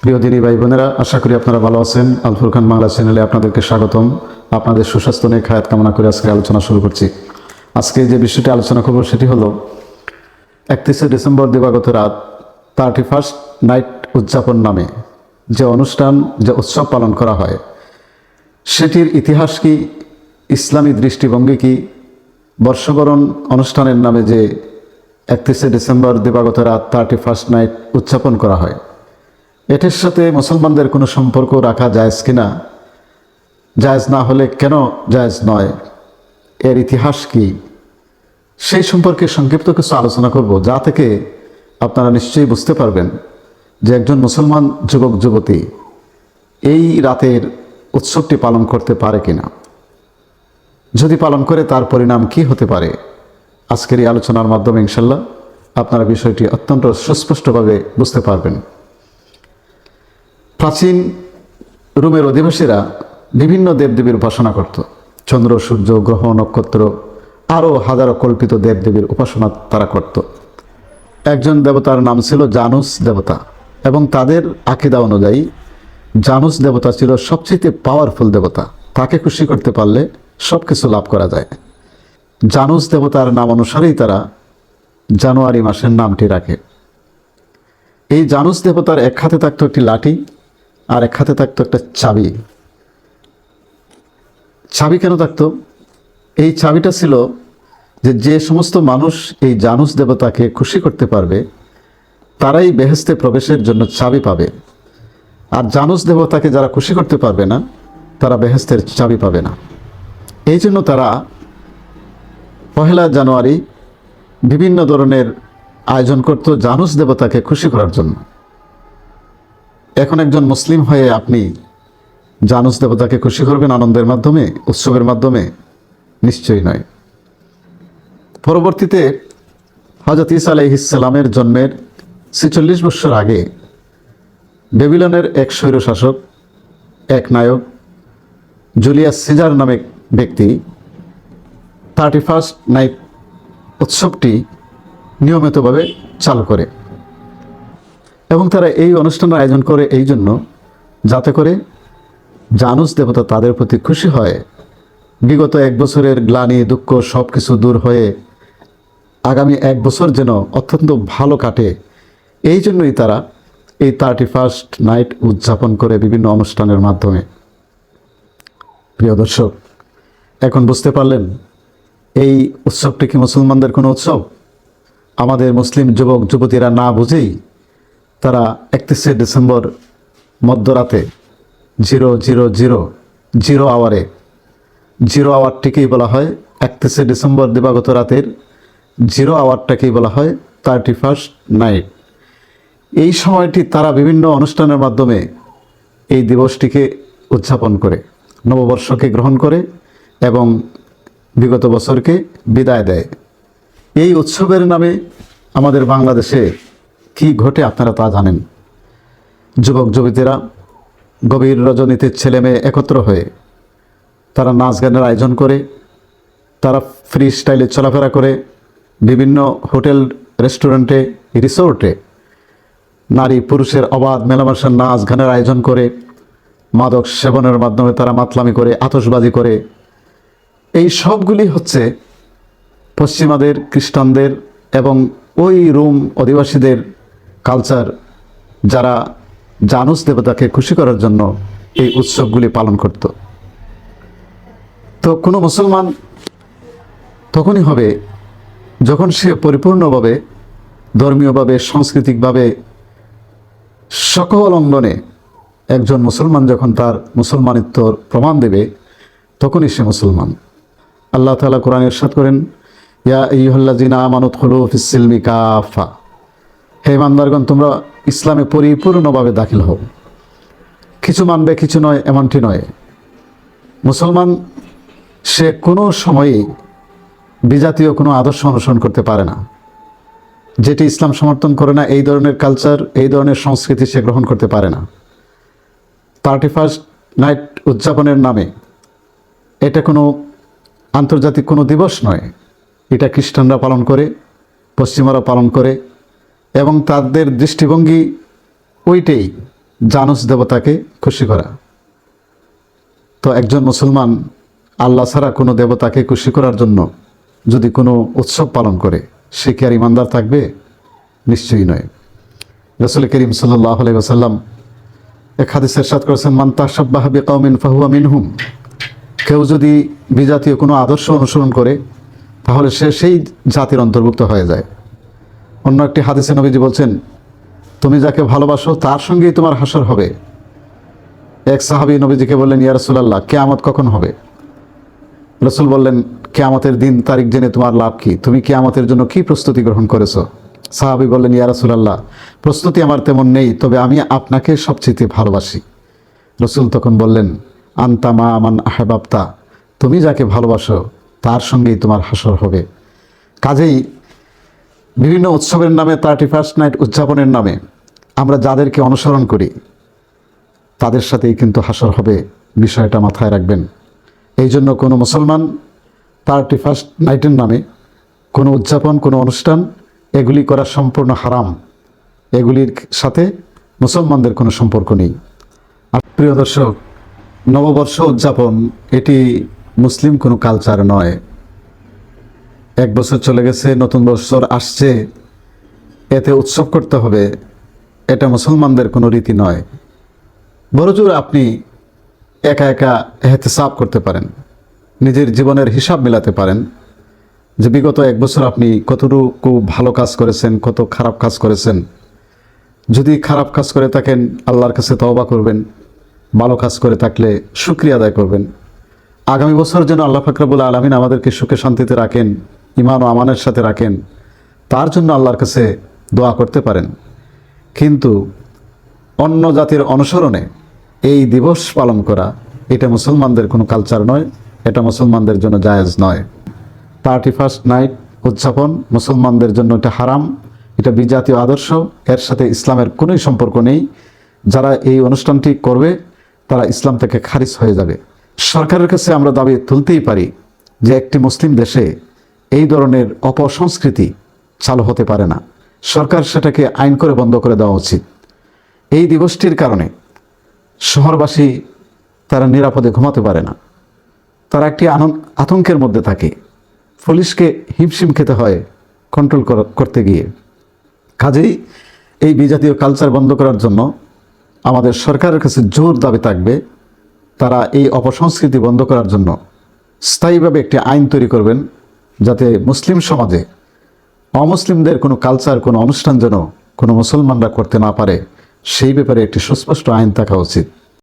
প্রিয় দিনী ভাই বোনেরা, আশা করি আপনারা ভালো আছেন। আল ফুরকান বাংলা চ্যানেলে আপনাদেরকে স্বাগতম। আপনাদের সুস্বাস্থ্য নিয়ে খায়াত কামনা করে আজকে আলোচনা শুরু করছি। আজকে যে বিষয়টি আলোচনা করব সেটি হলো 31শে ডিসেম্বর দিবাগত রাত 31st নাইট উদযাপন নামে যে অনুষ্ঠান, যে উৎসব পালন করা হয়, সেটির ইতিহাস কি, ইসলামী দৃষ্টিভঙ্গি কি, বর্ষবরণ অনুষ্ঠানের নামে যে 31শে ডিসেম্বর দিবাগত রাত 31st নাইট উদযাপন করা হয়, এটির সাথে মুসলমানদের কোনো সম্পর্ক রাখা জায়েজ কিনা, জায়েজ না হলে কেন জায়েজ নয়, এর ইতিহাস কি, সেই সম্পর্কে সংক্ষিপ্ত কিছু আলোচনা করব, যা থেকে আপনারা নিশ্চয়ই বুঝতে পারবেন যে একজন মুসলমান যুবক যুবতী এই রাতের উৎসবটি পালন করতে পারে কিনা, যদি পালন করে তার পরিণাম কি হতে পারে। আজকের এই আলোচনার মাধ্যমে ইনশাল্লাহ আপনারা বিষয়টি অত্যন্ত সুস্পষ্টভাবে বুঝতে পারবেন। প্রাচীন রোমের অধিবাসীরা বিভিন্ন দেবদেবীর উপাসনা করত। চন্দ্র, সূর্য, গ্রহ, নক্ষত্র, আরও হাজারো কল্পিত দেবদেবীর উপাসনা তারা করত। একজন দেবতার নাম ছিল জানুস দেবতা, এবং তাদের আকীদা অনুযায়ী জানুস দেবতা ছিল সবচেয়ে পাওয়ারফুল দেবতা। তাকে খুশি করতে পারলে সব কিছু লাভ করা যায়। জানুস দেবতার নাম অনুসারেই তারা জানুয়ারি মাসের নামটি রাখে। এই জানুস দেবতার এক হাতে থাকতো একটি লাঠি, আর এক হাতে থাকতো একটা চাবি। চাবি কেন থাকতো? এই চাবিটা ছিল যে সমস্ত মানুষ এই জানুস দেবতাকে খুশি করতে পারবে তারাই বেহেশতে প্রবেশের জন্য চাবি পাবে, আর জানুস দেবতাকে যারা খুশি করতে পারবে না তারা বেহেশতের চাবি পাবে না। এই জন্য তারা 1 জানুয়ারি বিভিন্ন ধরনের আয়োজন করত জানুস দেবতাকে খুশি করার জন্য। এখন একজন মুসলিম হয়ে আপনি জানুস দেবতাকে খুশি করবেন আনন্দের মাধ্যমে, উৎসবের মাধ্যমে? নিশ্চয়ই নয়। পরবর্তীতে হযরত ঈসা আলাইহিস সালামের জন্মের 46 বছর আগে বেবিলনের এক স্বৈরশাসক, এক নায়ক জুলিয়াস সিজার নামে ব্যক্তি 31st নাইট উৎসবটি নিয়মিতভাবে চালু করে, এবং তারা এই অনুষ্ঠানের আয়োজন করে এই জন্য যাতে করে জানুস দেবতা তাদের প্রতি খুশি হয়, বিগত 1 বছরের গ্লানি, দুঃখ সব কিছু দূর হয়ে আগামী 1 বছর যেন অত্যন্ত ভালো কাটে। এই জন্যই তারা এই 31st নাইট উদযাপন করে বিভিন্ন অনুষ্ঠানের মাধ্যমে। প্রিয় দর্শক, এখন বুঝতে পারলেন এই উৎসবটি কি মুসলমানদের কোনো উৎসব? আমাদের মুসলিম যুবক যুবতীরা না বুঝেই তারা 31শে ডিসেম্বর মধ্যরাতে 000 আওয়ারে, 0 আওয়ারটিকেই বলা হয় 31শে ডিসেম্বর দিবাগত রাতের 0 আওয়ারটাকেই বলা হয় 31st নাইট। এই সময়টি তারা বিভিন্ন অনুষ্ঠানের মাধ্যমে এই দিবসটিকে উদযাপন করে, নববর্ষকে গ্রহণ করে এবং বিগত বছরকে বিদায় দেয়। এই উৎসবের নামে আমাদের বাংলাদেশে কি ঘটে আপনারা তা জানেন। যুবক যুবতীরা গভীর রজনীতে ছেলে মেয়ে একত্র হয়ে তারা নাচ গানের আয়োজন করে, তারা ফ্রি স্টাইলে চলাফেরা করে, বিভিন্ন হোটেল, রেস্টুরেন্টে, রিসোর্টে নারী পুরুষের অবাধ মেলামেশার নাচ গানের আয়োজন করে, মাদক সেবনের মাধ্যমে তারা মাতলামি করে, আতশবাজি করে। এই সবগুলি হচ্ছে পশ্চিমাদের, খ্রিস্টানদের এবং ওই রোম অধিবাসীদের কালচার, যারা জানুস দেবতাকে খুশি করার জন্য এই উৎসবগুলি পালন করত। তো কোনো মুসলমান তখনই হবে যখন সে পরিপূর্ণভাবে, ধর্মীয়ভাবে, সাংস্কৃতিকভাবে, সকল অঙ্গনে একজন মুসলমান যখন তার মুসলমানিত্বর প্রমাণ দেবে, তখনই সে মুসলমান। আল্লাহ তাআলা কোরআনে ইরশাদ করেন, ইয়া আইয়ুহাল্লাযীনা আমানু উদখুলু ফিস-সিলমি কাফা, হে ইমানদারগণ, তোমরা ইসলামে পরিপূর্ণভাবে দাখিল হও। কিছু মানবে কিছু নয় এমনটি নয়। মুসলমান সে কোনো সময়ই বিজাতীয় কোনো আদর্শ অনুসরণ করতে পারে না। যেটি ইসলাম সমর্থন করে না, এই ধরনের কালচার, এই ধরনের সংস্কৃতি সে গ্রহণ করতে পারে না। 31st নাইট উদযাপনের নামে এটা কোনো আন্তর্জাতিক কোনো দিবস নয়। এটা খ্রিস্টানরা পালন করে, পশ্চিমারা পালন করে, এবং তাদের দৃষ্টিভঙ্গি ওইটাই জানুস দেবতাকে খুশি করা। তো একজন মুসলমান আল্লাহ ছাড়া কোনো দেবতাকে খুশি করার জন্য যদি কোনো উৎসব পালন করে, সে কি আর ইমানদার থাকবে? নিশ্চয়ই নয়। রাসূল করিম সাল্লাল্লাহু আলাইহি ওয়াসাল্লাম এক হাদিসে ইরশাদ করেছেন, মান তাশাব্বাহা বিকাউমিন ফাহুয়া মিনহুম। কেউ যদি বিজাতীয় কোনো আদর্শ অনুসরণ করে, তাহলে সে সেই জাতির অন্তর্ভুক্ত হয়ে যায়। অন্য একটি হাদিসে নবীজি বলছেন, তুমি যাকে ভালোবাসো তার সঙ্গেই তোমার হাসর হবে। এক সাহাবী নবীজিকে বললেন, ইয়া রাসূলুল্লাহ, কিয়ামত কখন হবে? রাসূল বললেন, কিয়ামতের দিন তারিখ জেনে তোমার লাভ কি? তুমি কিয়ামতের জন্য কি প্রস্তুতি গ্রহণ করেছো? সাহাবী বললেন, ইয়া রাসূলুল্লাহ, প্রস্তুতি আমার তেমন নেই, তবে আমি আপনাকে সবচেয়ে ভালোবাসি। রাসূল তখন বললেন, আনতা মা মান আহবাবতা, তুমি যাকে ভালোবাসো তার সঙ্গেই তোমার হাসর হবে। কাজেই বিভিন্ন উৎসবের নামে, 31st নাইট উদযাপনের নামে আমরা যাদেরকে অনুসরণ করি তাদের সাথেই কিন্তু হাসর হবে, বিষয়টা মাথায় রাখবেন। এই জন্য কোনো মুসলমান 31st নাইটের নামে কোনো উদযাপন, কোনো অনুষ্ঠান, এগুলি করা সম্পূর্ণ হারাম। এগুলির সাথে মুসলমানদের কোনো সম্পর্ক নেই। আর প্রিয় দর্শক, নববর্ষ উদযাপন এটি মুসলিম কোনো কালচার নয়। এক বছর চলে গেছে, নতুন বছর আসছে, এতে উৎসব করতে হবে, এটা মুসলমানদের কোনো রীতি নয়। বড়জোর আপনি একা একা এহতেসাব করতে পারেন, নিজের জীবনের হিসাব মেলাতে পারেন যে বিগত এক বছর আপনি কতটুকু ভালো কাজ করেছেন, কত খারাপ কাজ করেছেন। যদি খারাপ কাজ করে থাকেন, আল্লাহর কাছে তওবা করবেন। ভালো কাজ করে থাকলে শুকরিয়া আদায় করবেন। আগামী বছর যেন আল্লাহ পাক রব্বুল আলামিন আমাদেরকে সুখে শান্তিতে রাখেন, ঈমান ও আমানের সাথে রাখেন, তার জন্য আল্লাহর কাছে দোয়া করতে পারেন। কিন্তু অন্য জাতির অনুসরণে এই দিবস পালন করা, এটা মুসলমানদের কোনো কালচার নয়, এটা মুসলমানদের জন্য জায়েজ নয়। 31st নাইট উদযাপন মুসলমানদের জন্য এটা হারাম, এটা বিজাতীয় আদর্শ, এর সাথে ইসলামের কোনোই সম্পর্ক নেই। যারা এই অনুষ্ঠানটি করবে তারা ইসলাম থেকে খারিজ হয়ে যাবে। সরকারের কাছে আমরা দাবি তুলতেই পারি যে একটি মুসলিম দেশে এই ধরনের অপসংস্কৃতি চালু হতে পারে না। সরকার সেটাকে আইন করে বন্ধ করে দেওয়া উচিত। এই দিবসটির কারণে শহরবাসী তারা নিরাপদে ঘুমাতে পারে না, তারা একটি আতঙ্কের মধ্যে থাকে, পুলিশকে হিমশিম খেতে হয় কন্ট্রোল করতে গিয়ে। কাজেই এই বিজাতীয় কালচার বন্ধ করার জন্য আমাদের সরকারের কাছে জোর দাবি থাকবে, তারা এই অপসংস্কৃতি বন্ধ করার জন্য স্থায়ীভাবে একটি আইন তৈরি করবেন, যাতে মুসলিম সমাজে অমুসলিমদের কোনো কালচার, কোনো অনুষ্ঠান যেন কোনো মুসলমানরা করতে না পারে, সেই ব্যাপারে একটি সুস্পষ্ট আইন থাকা উচিত।